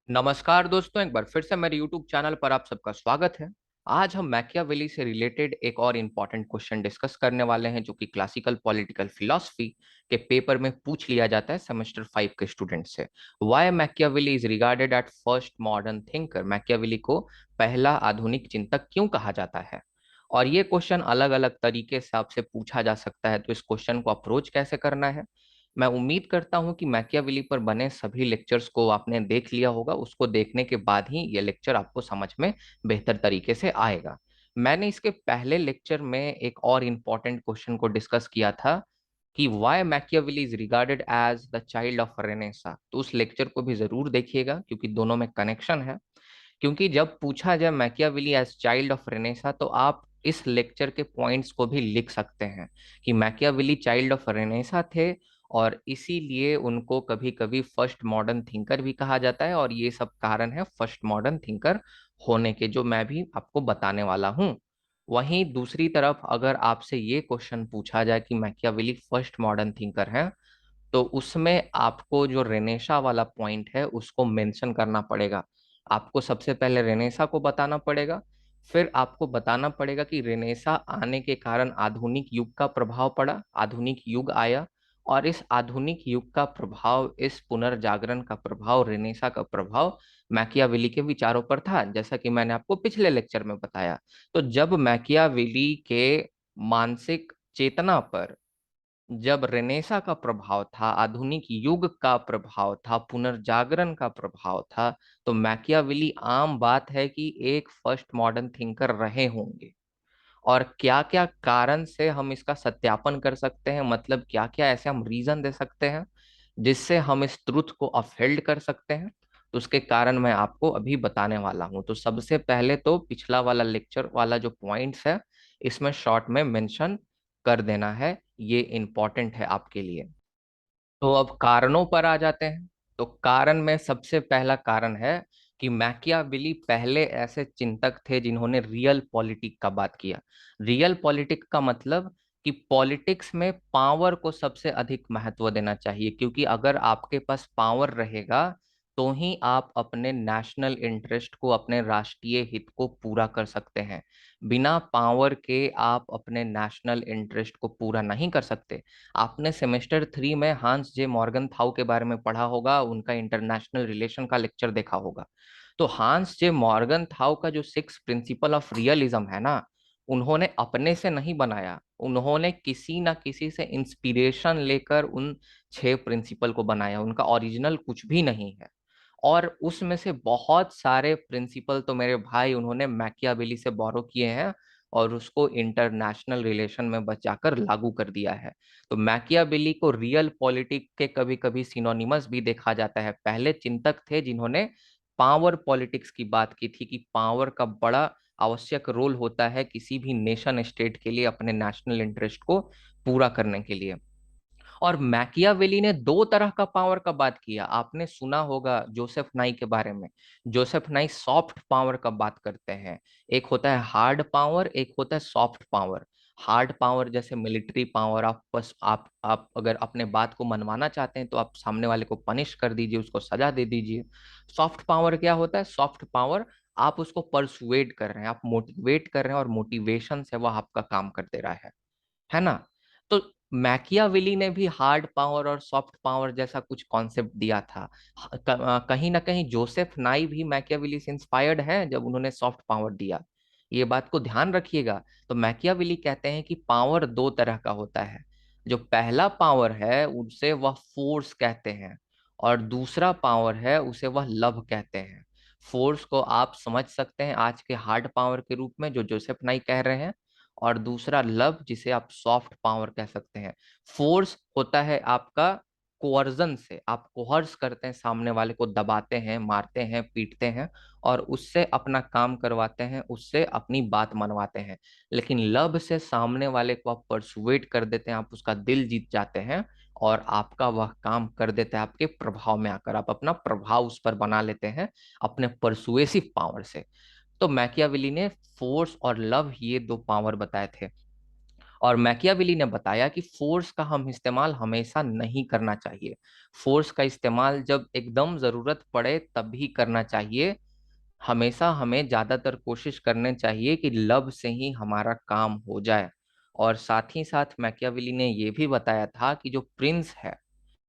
नमस्कार दोस्तों, एक बार फिर से मेरे YouTube चैनल पर आप सबका स्वागत है। आज हम मैकियावेली से रिलेटेड एक और इम्पॉर्टेंट क्वेश्चन डिस्कस करने वाले हैं जो कि क्लासिकल पॉलिटिकल फिलॉसफी के पेपर में पूछ लिया जाता है सेमेस्टर 5 के स्टूडेंट से। Why Machiavelli is regarded at first modern thinker, Machiavelli को पहला आधुनिक चिंतक क्यों कहा जाता है। और ये क्वेश्चन अलग अलग तरीके से आपसे पूछा जा सकता है, तो इस क्वेश्चन को अप्रोच कैसे करना है मैं उम्मीद करता हूं कि मैकियावेली पर बने सभी लेक्चर्स को आपने देख लिया होगा। उसको देखने के बाद ही ये लेक्चर आपको समझ में बेहतर तरीके से आएगा। मैंने इसके पहले लेक्चर में एक और इम्पॉर्टेंट क्वेश्चन को डिस्कस किया था कि why Machiavelli is regarded as the child of Renaissance, तो उस लेक्चर को भी जरूर देखिएगा क्योंकि दोनों में कनेक्शन है। क्योंकि जब पूछा जाए Machiavelli as child of Renaissance तो आप इस लेक्चर के पॉइंट्स को भी लिख सकते हैं कि मैकियावेली चाइल्ड ऑफ रेनेसा थे और इसीलिए उनको कभी कभी फर्स्ट मॉडर्न थिंकर भी कहा जाता है, और ये सब कारण है फर्स्ट मॉडर्न थिंकर होने के जो मैं भी आपको बताने वाला हूँ। वहीं दूसरी तरफ अगर आपसे ये क्वेश्चन पूछा जाए कि मैकियावेली फर्स्ट मॉडर्न थिंकर है तो उसमें आपको जो रेनेसा वाला पॉइंट है उसको मेंशन करना पड़ेगा। आपको सबसे पहले रेनेसा को बताना पड़ेगा, फिर आपको बताना पड़ेगा कि रेनेसा आने के कारण आधुनिक युग का प्रभाव पड़ा, आधुनिक युग आया, और इस आधुनिक युग का प्रभाव, इस पुनर्जागरण का प्रभाव, रेनेसा का प्रभाव मैकियावेली के विचारों पर था, जैसा कि मैंने आपको पिछले लेक्चर में बताया। तो जब मैकियावेली के मानसिक चेतना पर जब रेनेसा का प्रभाव था, आधुनिक युग का प्रभाव था, पुनर्जागरण का प्रभाव था, तो मैकियावेली आम बात है कि एक फर्स्ट मॉडर्न थिंकर रहे होंगे। और क्या क्या कारण से हम इसका सत्यापन कर सकते हैं, मतलब क्या क्या ऐसे हम रीजन दे सकते हैं जिससे हम इस ट्रुथ को अपहेल्ड कर सकते हैं, तो उसके कारण मैं आपको अभी बताने वाला हूं। तो सबसे पहले तो पिछला वाला लेक्चर वाला जो पॉइंट्स है इसमें शॉर्ट में मेंशन कर देना है, ये इंपॉर्टेंट है आपके लिए। तो अब कारणों पर आ जाते हैं। तो कारण में सबसे पहला कारण है कि मैकियावेली पहले ऐसे चिंतक थे जिन्होंने रियल पॉलिटिक का बात किया। रियल पॉलिटिक का मतलब कि पॉलिटिक्स में पावर को सबसे अधिक महत्व देना चाहिए, क्योंकि अगर आपके पास पावर रहेगा तो ही आप अपने नेशनल इंटरेस्ट को, अपने राष्ट्रीय हित को पूरा कर सकते हैं। बिना पावर के आप अपने नेशनल इंटरेस्ट को पूरा नहीं कर सकते। आपने सेमेस्टर 3 में हांस जे मॉर्गन थाउ के बारे में पढ़ा होगा, उनका इंटरनेशनल रिलेशन का लेक्चर देखा होगा। तो हांस जे मॉर्गन थाउ का जो 6 प्रिंसिपल ऑफ रियलिज्म है ना, उन्होंने अपने से नहीं बनाया, उन्होंने किसी ना किसी से इंस्पिरेशन लेकर उन 6 प्रिंसिपल को बनाया। उनका ओरिजिनल कुछ भी नहीं है। और उसमें से बहुत सारे प्रिंसिपल तो मेरे भाई उन्होंने मैकियावेली से बोरो किए हैं और उसको इंटरनेशनल रिलेशन में बचाकर लागू कर दिया है। तो मैकियावेली को रियल पॉलिटिक के कभी कभी सिनोनिमस भी देखा जाता है। पहले चिंतक थे जिन्होंने पावर पॉलिटिक्स की बात की थी कि पावर का बड़ा आवश्यक रोल होता है किसी भी नेशन स्टेट के लिए अपने नेशनल इंटरेस्ट को पूरा करने के लिए। और मैकियावेली ने दो तरह का पावर का बात किया। आपने सुना होगा जोसेफ नाई के बारे में। जोसेफ नाई सॉफ्ट पावर का बात करते हैं। एक होता है हार्ड पावर, एक होता है सॉफ्ट पावर। हार्ड पावर जैसे मिलिट्री पावर, आप बस आप अगर अपने बात को मनवाना चाहते हैं तो आप सामने वाले को पनिश कर दीजिए, उसको सजा दे दीजिए। सॉफ्ट पावर क्या होता है? सॉफ्ट पावर आप उसको परसुएड कर रहे हैं, आप मोटिवेट कर रहे हैं और मोटिवेशन से वह आपका काम कर दे रहा है ना। तो मैकियावेली ने भी हार्ड पावर और सॉफ्ट पावर जैसा कुछ कॉन्सेप्ट दिया था। कहीं ना कहीं जोसेफ नाई भी मैकियावेली से इंस्पायर्ड हैं जब उन्होंने सॉफ्ट पावर दिया। ये बात को ध्यान रखिएगा। तो मैकियावेली कहते हैं कि पावर दो तरह का होता है। जो पहला पावर है उसे वह फोर्स कहते हैं, और दूसरा पावर है उसे वह लव कहते हैं। फोर्स को आप समझ सकते हैं आज के हार्ड पावर के रूप में जो जोसेफ नाई कह रहे हैं, और दूसरा लव जिसे आप सॉफ्ट पावर कह सकते हैं। फोर्स होता है आपका कोअर्जन से, आप कोहर्स करते हैं, सामने वाले को दबाते हैं, मारते हैं, पीटते हैं और उससे अपना काम करवाते हैं, उससे अपनी बात मनवाते हैं। लेकिन लव से सामने वाले को आप परसुएट कर देते हैं, आप उसका दिल जीत जाते हैं और आपका वह काम कर देता है आपके प्रभाव में आकर। आप अपना प्रभाव उस पर बना लेते हैं अपने परसुएसिव पावर से। तो मैकियावेली ने फोर्स और लव ये दो पावर बताए थे। और मैकियावेली ने बताया कि फोर्स का हम इस्तेमाल हमेशा नहीं करना चाहिए। फोर्स का इस्तेमाल जब एकदम जरूरत पड़े तभी करना चाहिए। हमेशा हमें ज्यादातर कोशिश करने चाहिए कि लव से ही हमारा काम हो जाए। और साथ ही साथ मैकियावेली ने यह भी बताया था कि जो प्रिंस है,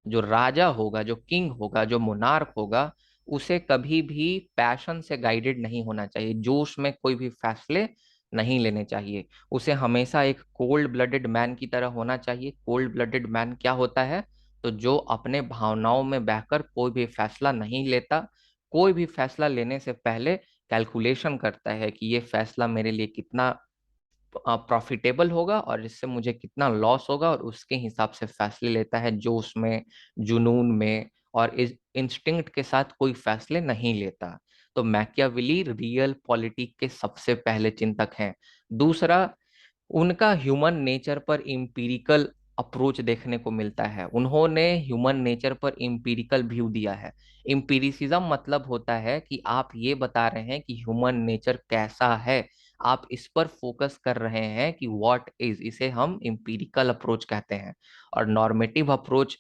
जो राजा होगा, जो किंग होगा, जो मोनार्क होगा, उसे कभी भी पैशन से गाइडेड नहीं होना चाहिए, जोश में कोई भी फैसले नहीं लेने चाहिए। उसे हमेशा एक कोल्ड ब्लडेड मैन की तरह होना चाहिए। कोल्ड ब्लडेड मैन क्या होता है? तो जो अपने भावनाओं में बहकर कोई भी फैसला नहीं लेता, कोई भी फैसला लेने से पहले कैलकुलेशन करता है कि ये फैसला मेरे लिए कितना प्रॉफिटेबल होगा और इससे मुझे कितना लॉस होगा, और उसके हिसाब से फैसले लेता है, जोश में, जुनून में, और इस इंस्टिंक्ट के साथ कोई फैसले नहीं लेता। तो मैकियावेली रियल पॉलिटिक के सबसे पहले चिंतक हैं। दूसरा, उनका ह्यूमन नेचर पर इम्पीरिकल अप्रोच देखने को मिलता है। उन्होंने ह्यूमन नेचर पर इम्पीरिकल व्यू दिया है। इम्पीरिसिज्म मतलब होता है कि आप ये बता रहे हैं कि ह्यूमन नेचर कैसा है, आप इस पर फोकस कर रहे हैं कि व्हाट इज, इसे हम इम्पीरिकल अप्रोच कहते हैं। और नॉर्मेटिव अप्रोच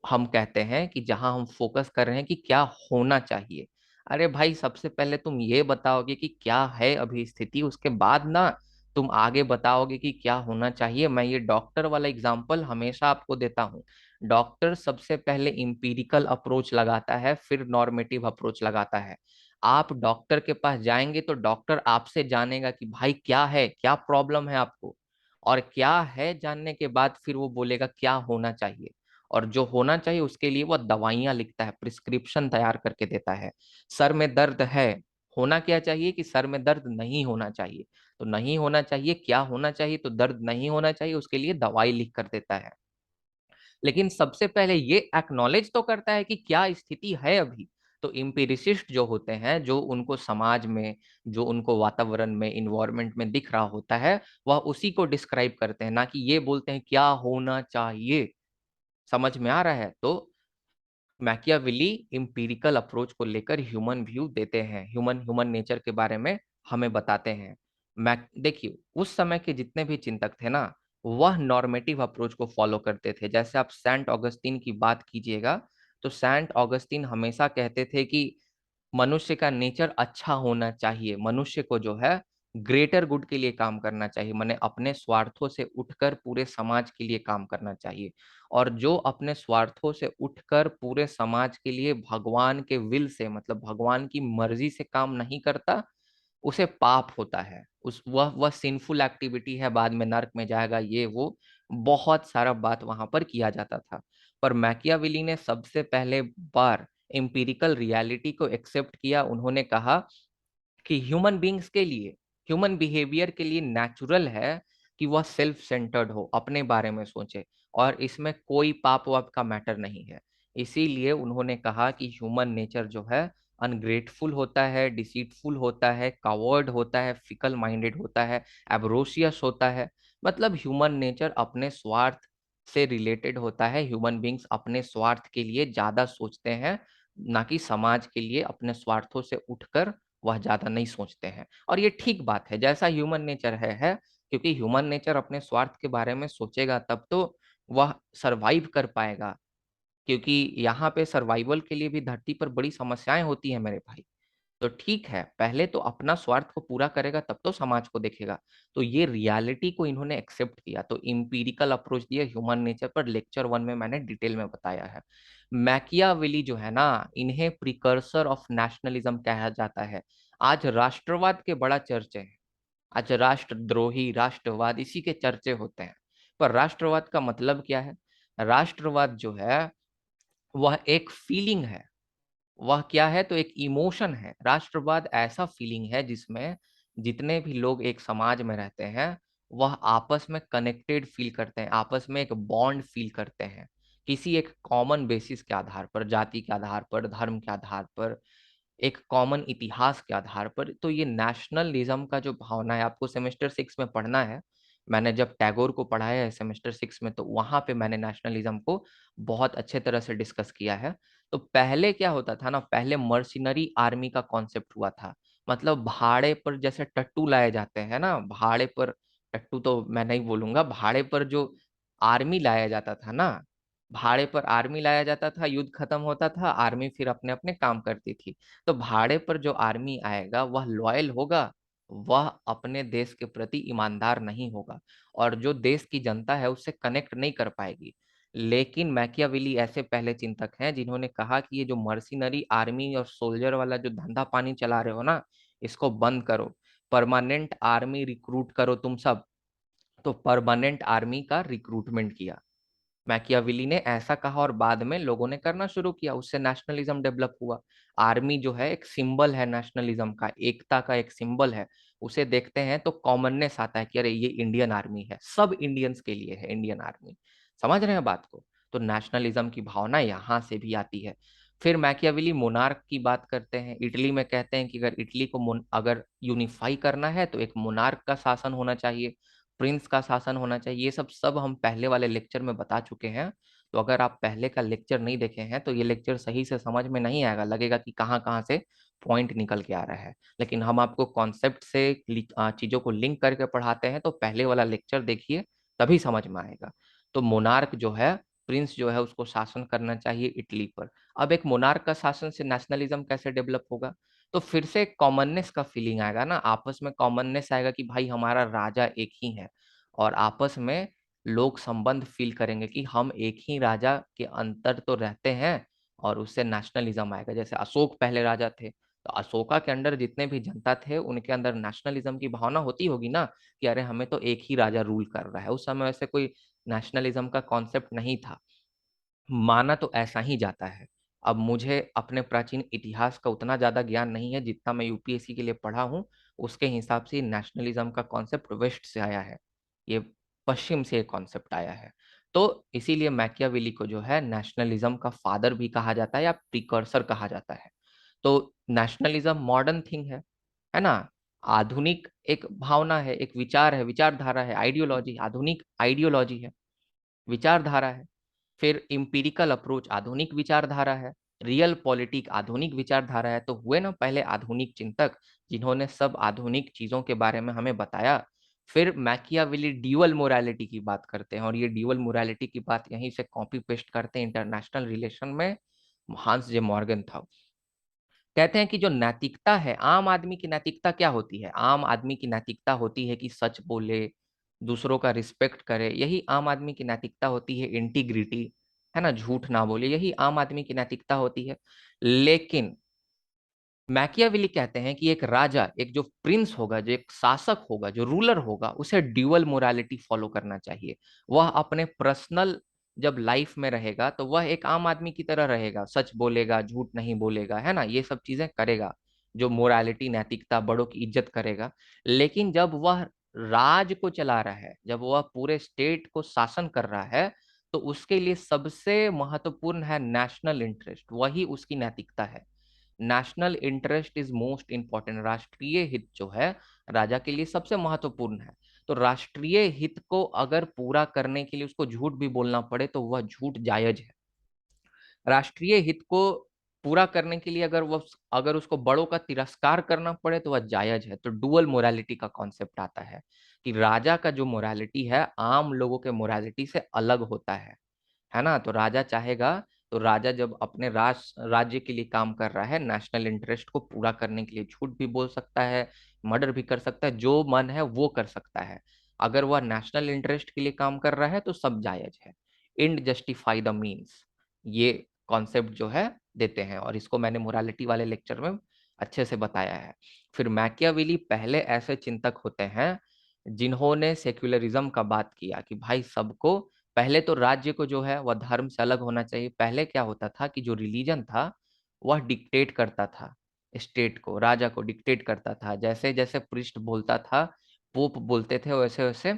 हम कहते हैं कि जहां हम फोकस कर रहे हैं कि क्या होना चाहिए। अरे भाई, सबसे पहले तुम ये बताओगे कि क्या है अभी स्थिति, उसके बाद ना तुम आगे बताओगे कि क्या होना चाहिए। मैं ये डॉक्टर वाला एग्जाम्पल हमेशा आपको देता हूँ। डॉक्टर सबसे पहले इम्पीरिकल अप्रोच लगाता है, फिर नॉर्मेटिव अप्रोच लगाता है। आप डॉक्टर के पास जाएंगे तो डॉक्टर आपसे जानेगा कि भाई क्या है, क्या प्रॉब्लम है आपको, और क्या है जानने के बाद फिर वो बोलेगा क्या होना चाहिए। और जो होना चाहिए उसके लिए वो दवाइयां लिखता है, प्रिस्क्रिप्शन तैयार करके देता है। सर में दर्द है, होना क्या चाहिए कि सर में दर्द नहीं होना चाहिए। तो नहीं होना चाहिए, क्या होना चाहिए? तो दर्द नहीं होना चाहिए, उसके लिए दवाई लिख कर देता है। लेकिन सबसे पहले ये एक्नॉलेज तो करता है कि क्या स्थिति है अभी। तो इम्पीरिसिस्ट जो होते हैं, जो उनको समाज में, जो उनको वातावरण में, इन्वायरमेंट में दिख रहा होता है, वह उसी को डिस्क्राइब करते हैं, ना कि ये बोलते हैं क्या होना चाहिए। समझ में आ रहा है? तो मैकियावेली इंपीरिकल अप्रोच को लेकर ह्यूमन व्यू देते हैं, ह्यूमन ह्यूमन नेचर के बारे में हमें बताते हैं। मैक देखिए, उस समय के जितने भी चिंतक थे ना, वह नॉर्मेटिव अप्रोच को फॉलो करते थे। जैसे आप सेंट ऑगस्टीन की बात कीजिएगा, तो सेंट ऑगस्टीन हमेशा कहते थे कि मनुष्य का नेचर अच्छा होना चाहिए, मनुष्य को जो है ग्रेटर गुड के लिए काम करना चाहिए, माने अपने स्वार्थों से उठकर पूरे समाज के लिए काम करना चाहिए। और जो अपने स्वार्थों से उठकर पूरे समाज के लिए भगवान के विल से, मतलब भगवान की मर्जी से काम नहीं करता, उसे पाप होता है, उस वह सिंफुल एक्टिविटी है, बाद में नर्क में जाएगा, ये वो बहुत सारा बात वहां पर किया जाता था। पर मैकियावेली ने सबसे पहले बार एम्पिरिकल रियलिटी को एक्सेप्ट किया। उन्होंने कहा कि ह्यूमन बींग्स के लिए, ह्यूमन बिहेवियर के लिए नेचुरल है कि वह सेल्फ सेंटर्ड हो, अपने बारे में सोचे, और इसमें कोई पाप वाप का मैटर नहीं है। इसीलिए उन्होंने कहा कि ह्यूमन नेचर जो है अनग्रेटफुल होता है, डिसीटफुल होता है, कावर्ड होता है, फिकल माइंडेड होता है, एब्रोसियस होता है। मतलब ह्यूमन नेचर अपने स्वार्थ से रिलेटेड होता है। ह्यूमन बींग्स अपने स्वार्थ के लिए ज्यादा सोचते हैं, ना कि समाज के लिए अपने स्वार्थों से उठकर वह ज्यादा नहीं सोचते हैं। और ये ठीक बात है, जैसा ह्यूमन नेचर है, क्योंकि ह्यूमन नेचर अपने स्वार्थ के बारे में सोचेगा तब तो वह सरवाइव कर पाएगा। क्योंकि यहाँ पे सर्वाइवल के लिए भी धरती पर बड़ी समस्याएं होती हैं मेरे भाई। तो ठीक है, पहले तो अपना स्वार्थ को पूरा करेगा तब तो समाज को देखेगा। तो ये रियलिटी को इन्होंने एक्सेप्ट किया, तो इम्पीरिकल अप्रोच दिया ह्यूमन नेचर पर। लेक्चर 1 में मैंने डिटेल में बताया है। मैकियावेली जो है ना, इन्हें प्रिकर्सर ऑफ नेशनलिज्म कहा जाता है। आज राष्ट्रवाद के बड़ा चर्चे हैं, आज राष्ट्रद्रोही, राष्ट्रवाद, इसी के चर्चे होते हैं। पर राष्ट्रवाद का मतलब क्या है? राष्ट्रवाद जो है वह एक फीलिंग है। वह क्या है? तो एक इमोशन है। राष्ट्रवाद ऐसा फीलिंग है जिसमें जितने भी लोग एक समाज में रहते हैं, वह आपस में कनेक्टेड फील करते हैं, आपस में एक बॉन्ड फील करते हैं, किसी एक कॉमन बेसिस के आधार पर, जाति के आधार पर, धर्म के आधार पर, एक कॉमन इतिहास के आधार पर। तो ये नेशनलिज्म का जो भावना है, आपको सेमेस्टर 6 में पढ़ना है। मैंने जब टैगोर को पढ़ाया है सेमेस्टर 6 में, तो वहां पे मैंने नेशनलिज्म को बहुत अच्छे तरह से डिस्कस किया है। तो पहले क्या होता था ना, पहले मर्सिनरी आर्मी का कॉन्सेप्ट हुआ था। मतलब भाड़े पर जैसे टट्टू लाए जाते हैं ना, भाड़े पर टट्टू तो मैं नहीं बोलूंगा, भाड़े पर जो आर्मी लाया जाता था ना, भाड़े पर आर्मी लाया जाता था, युद्ध खत्म होता था, आर्मी फिर अपने अपने काम करती थी। तो भाड़े पर जो आर्मी आएगा वह लॉयल होगा, वह अपने देश के प्रति ईमानदार नहीं होगा, और जो देश की जनता है उससे कनेक्ट नहीं कर पाएगी। लेकिन मैकियावेली ऐसे पहले चिंतक हैं जिन्होंने कहा कि ये जो मर्सिनरी आर्मी और सोल्जर वाला जो धंधा पानी चला रहे हो ना, इसको बंद करो, परमानेंट आर्मी रिक्रूट करो तुम सब। तो परमानेंट आर्मी का रिक्रूटमेंट किया मैकियावेली ने, ऐसा कहा, और बाद में लोगों ने करना शुरू किया, उससे नेशनलिज्म डेवलप हुआ। आर्मी जो है एक सिंबल है नेशनलिज्म का, एकता का एक सिंबल है। उसे देखते हैं तो कॉमननेस आता है कि अरे ये इंडियन आर्मी है, सब इंडियंस के लिए है इंडियन आर्मी। समझ रहे हैं बात को? तो नेशनलिज्म की भावना यहाँ से भी आती है। फिर मैकियावेली मोनार्क की बात करते हैं। इटली में कहते हैं कि अगर इटली को अगर यूनिफाई करना है तो एक मोनार्क का शासन होना चाहिए, प्रिंस का शासन होना चाहिए। ये सब हम पहले वाले लेक्चर में बता चुके हैं। तो अगर आप पहले का लेक्चर नहीं देखे हैं तो ये लेक्चर सही से समझ में नहीं आएगा, लगेगा कि कहाँ कहाँ से पॉइंट निकल के आ रहा है। लेकिन हम आपको कॉन्सेप्ट से चीजों को लिंक करके पढ़ाते हैं, तो पहले वाला लेक्चर देखिए, तभी समझ में आएगा। तो मोनार्क जो है, प्रिंस जो है, उसको शासन करना चाहिए इटली पर। अब एक मोनार्क का शासन से नेशनलिज्म कैसे डेवलप होगा? तो फिर से कॉमननेस का फीलिंग आएगा ना, आपस में कॉमननेस आएगा कि भाई हमारा राजा एक ही है, और आपस में लोग संबंध फील करेंगे कि हम एक ही राजा के अंतर तो रहते हैं, और उससे नेशनलिज्म आएगा। जैसे अशोक पहले राजा थे, तो अशोका के अंडर जितने भी जनता थे उनके अंदर नेशनलिज्म की भावना होती होगी ना, कि अरे हमें तो एक ही राजा रूल कर रहा है। उस समय वैसे कोई नेशनलिज्म का कॉन्सेप्ट नहीं था, माना तो ऐसा ही जाता है। अब मुझे अपने प्राचीन इतिहास का उतना ज्यादा ज्ञान नहीं है, जितना मैं यूपीएससी के लिए पढ़ा हूँ उसके हिसाब से नेशनलिज्म का कॉन्सेप्ट वेस्ट से आया है, ये पश्चिम से कॉन्सेप्ट आया है। तो इसीलिए मैकियावेली को जो है नेशनलिज्म का फादर भी कहा जाता है या प्रिकर्सर कहा जाता है। तो नेशनलिज्म मॉडर्न थिंग है ना, आधुनिक एक भावना है, एक विचार है, विचारधारा है, आइडियोलॉजी, आधुनिक आइडियोलॉजी है, विचारधारा है। फिर इम्पीरिकल अप्रोच आधुनिक विचारधारा है, रियल पॉलिटिक आधुनिक विचारधारा है। तो हुए ना पहले आधुनिक चिंतक, जिन्होंने सब आधुनिक चीजों के बारे में हमें बताया। फिर मैकियावेली ड्यूअल मोरालिटी की बात करते हैं, और ये ड्यूअल मोरालिटी की बात यहीं से कॉपी पेस्ट करते हैं इंटरनेशनल रिलेशन में, हांस जे मॉर्गन था। कहते हैं कि जो नैतिकता है, आम आदमी की नैतिकता क्या होती है? आम आदमी की नैतिकता होती है कि सच बोले, दूसरों का रिस्पेक्ट करे, यही आम आदमी की नैतिकता होती है। इंटीग्रिटी, है ना, झूठ ना बोले, यही आम आदमी की नैतिकता होती है। लेकिन मैकियावेली कहते हैं कि एक राजा, एक जो प्रिंस होगा, जो एक शासक होगा, जो रूलर होगा, उसे ड्यूअल मोरालिटी फॉलो करना चाहिए। वह अपने पर्सनल जब लाइफ में रहेगा तो वह एक आम आदमी की तरह रहेगा, सच बोलेगा, झूठ नहीं बोलेगा, है ना, ये सब चीजें करेगा, जो मोरालिटी, नैतिकता, बड़ों की इज्जत करेगा। लेकिन जब वह राज को चला रहा है, जब वह पूरे स्टेट को शासन कर रहा है, तो उसके लिए सबसे महत्वपूर्ण है नेशनल इंटरेस्ट, वही उसकी नैतिकता है। National interest is most important, राष्ट्रीय हित जो है राजा के लिए सबसे महत्वपूर्ण है। तो राष्ट्रीय हित को अगर पूरा करने के लिए उसको झूठ भी बोलना पड़े तो वह झूठ जायज है। राष्ट्रीय हित को पूरा करने के लिए अगर उसको बड़ों का तिरस्कार करना पड़े तो वह जायज है। तो डुअल मोरालिटी का कॉन्सेप्ट आता है कि राजा का जो मोरालिटी है आम लोगों के मोरालिटी से अलग होता है ना। तो राजा चाहेगा, तो राजा जब अपने राज्य के लिए काम कर रहा है, नेशनल इंटरेस्ट को पूरा करने के लिए झूठ भी बोल सकता है, मर्डर भी कर सकता है, जो मन है वो कर सकता है। अगर वह नेशनल इंटरेस्ट के लिए काम कर रहा है तो सब जायज है। एंड जस्टिफाई द मीन्स, ये कॉन्सेप्ट जो है देते हैं, और इसको मैंने मोरालिटी वाले लेक्चर में अच्छे से बताया है। फिर मैकियावेली पहले ऐसे चिंतक होते हैं जिन्होंने सेक्युलरिज्म का बात किया कि भाई सबको, पहले तो राज्य को जो है वह धर्म से अलग होना चाहिए। पहले क्या होता था कि जो रिलीजन था वह डिक्टेट करता था, स्टेट को, राजा को डिक्टेट करता था। जैसे जैसे प्रीस्ट बोलता था, पोप बोलते थे, वैसे वैसे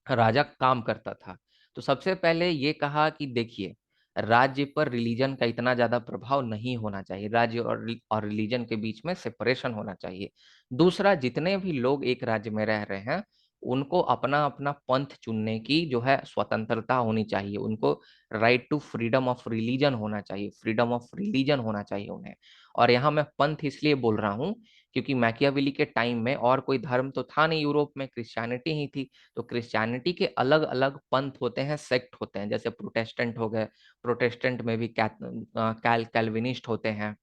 राजा काम करता था। तो सबसे पहले ये कहा कि देखिए, राज्य पर रिलीजन का इतना ज्यादा प्रभाव नहीं होना चाहिए, राज्य और रिलीजन के बीच में सेपरेशन होना चाहिए। दूसरा, जितने भी लोग एक राज्य में रह रहे हैं उनको अपना अपना पंथ चुनने की जो है स्वतंत्रता होनी चाहिए, उनको right to freedom of religion होना चाहिए, फ्रीडम ऑफ रिलीजन होना चाहिए उन्हें। और यहाँ मैं पंथ इसलिए बोल रहा हूँ क्योंकि मैकियावेली के टाइम में और कोई धर्म तो था नहीं, यूरोप में क्रिश्चियनिटी ही थी। तो क्रिश्चियनिटी के अलग अलग पंथ होते हैं, सेक्ट होते हैं, जैसे प्रोटेस्टेंट हो गए, प्रोटेस्टेंट में भी कैल्विनिस्ट होते हैं,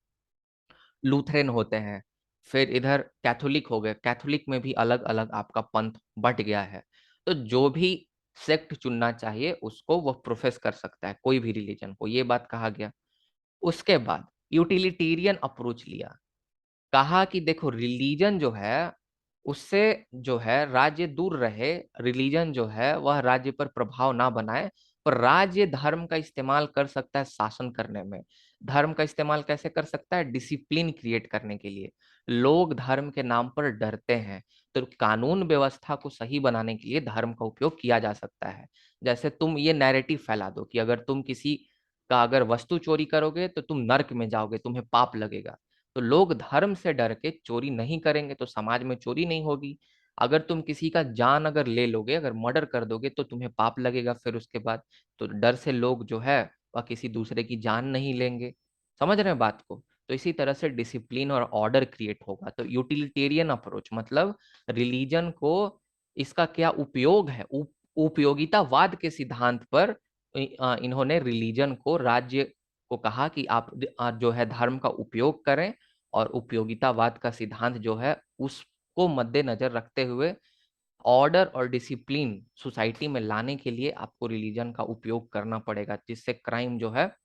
लूथरन होते हैं, फिर इधर कैथोलिक हो गए, कैथोलिक में भी अलग अलग आपका पंथ बट गया है। तो जो भी सेक्ट चुनना चाहिए उसको वह प्रोफेस कर सकता है, कोई भी रिलीजन को, ये बात कहा गया। उसके बाद यूटिलिटेरियन अप्रोच लिया, कहा कि देखो रिलीजन जो है उससे जो है राज्य दूर रहे, रिलीजन जो है वह राज्य पर प्रभाव ना बनाए, पर राज्य धर्म का इस्तेमाल कर सकता है शासन करने में। धर्म का इस्तेमाल कैसे कर सकता है? डिसिप्लिन क्रिएट करने के लिए। लोग धर्म के नाम पर डरते हैं, तो कानून व्यवस्था को सही बनाने के लिए धर्म का उपयोग किया जा सकता है। जैसे तुम ये नैरेटिव फैला दो कि अगर तुम किसी का अगर वस्तु चोरी करोगे तो तुम नर्क में जाओगे, तुम्हें पाप लगेगा। तो लोग धर्म से डर के चोरी नहीं करेंगे तो समाज में चोरी नहीं होगी। अगर तुम किसी का जान अगर ले लोगे, अगर मर्डर कर दोगे तो तुम्हें पाप लगेगा फिर उसके बाद। तो डर से लोग जो है वह किसी दूसरे की जान नहीं लेंगे। समझ रहे हैं बात को? तो इसी तरह से डिसिप्लिन और ऑर्डर क्रिएट होगा। तो यूटिलिटेरियन अप्रोच मतलब रिलीजन को इसका क्या उपयोग है, उपयोगितावाद के सिद्धांत पर इन्होंने रिलीजन को, राज्य को कहा कि आप जो है धर्म का उपयोग करें, और उपयोगितावाद का सिद्धांत जो है उसको मद्देनजर रखते हुए ऑर्डर और डिसिप्लिन सोसाइटी में लाने के लिए आपको रिलीजन का उपयोग करना पड़ेगा, जिससे क्राइम जो है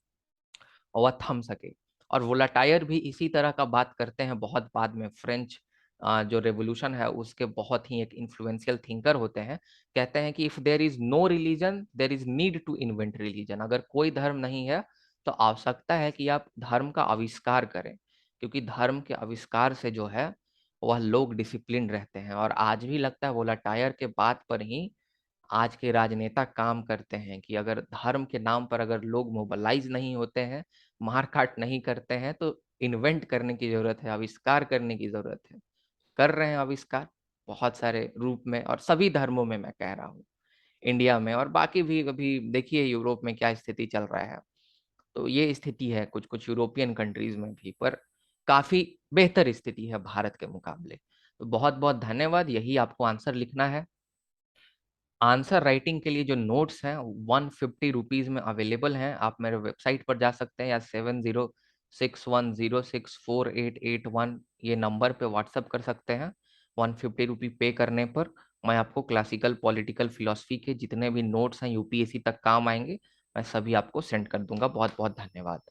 वह थम सके। और वोलाटायर भी इसी तरह का बात करते हैं बहुत बाद में। फ्रेंच जो रेवोल्यूशन है उसके बहुत ही एक इन्फ्लुएंशियल थिंकर होते हैं। कहते हैं कि if there is no religion there is need to invent religion. अगर कोई धर्म नहीं है तो आवश्यकता है कि आप धर्म का आविष्कार करें, क्योंकि धर्म के आविष्कार से जो है वह लोग डिसिप्लिन रहते हैं। और आज भी लगता है वोलाटायर के बात पर ही आज के राजनेता काम करते हैं कि अगर धर्म के नाम पर अगर लोग मोबिलाइज नहीं होते हैं, मारकाट नहीं करते हैं, तो इन्वेंट करने की जरूरत है, आविष्कार करने की जरूरत है। कर रहे हैं आविष्कार बहुत सारे रूप में, और सभी धर्मों में मैं कह रहा हूँ, इंडिया में और बाकी भी। अभी देखिए यूरोप में क्या स्थिति चल रहा है। तो ये स्थिति है कुछ कुछ यूरोपियन कंट्रीज में भी, पर काफी बेहतर स्थिति है भारत के मुकाबले। तो बहुत बहुत धन्यवाद। यही आपको आंसर लिखना है। आंसर राइटिंग के लिए जो नोट्स हैं 150 रुपीज में अवेलेबल हैं। आप मेरे वेबसाइट पर जा सकते हैं, या 7061064881 ये नंबर पे व्हाट्सअप कर सकते हैं। 150 रुपी पे करने पर मैं आपको क्लासिकल पॉलिटिकल फिलोसफी के जितने भी नोट्स हैं यूपीएससी तक काम आएंगे, मैं सभी आपको सेंड कर दूंगा। बहुत बहुत धन्यवाद।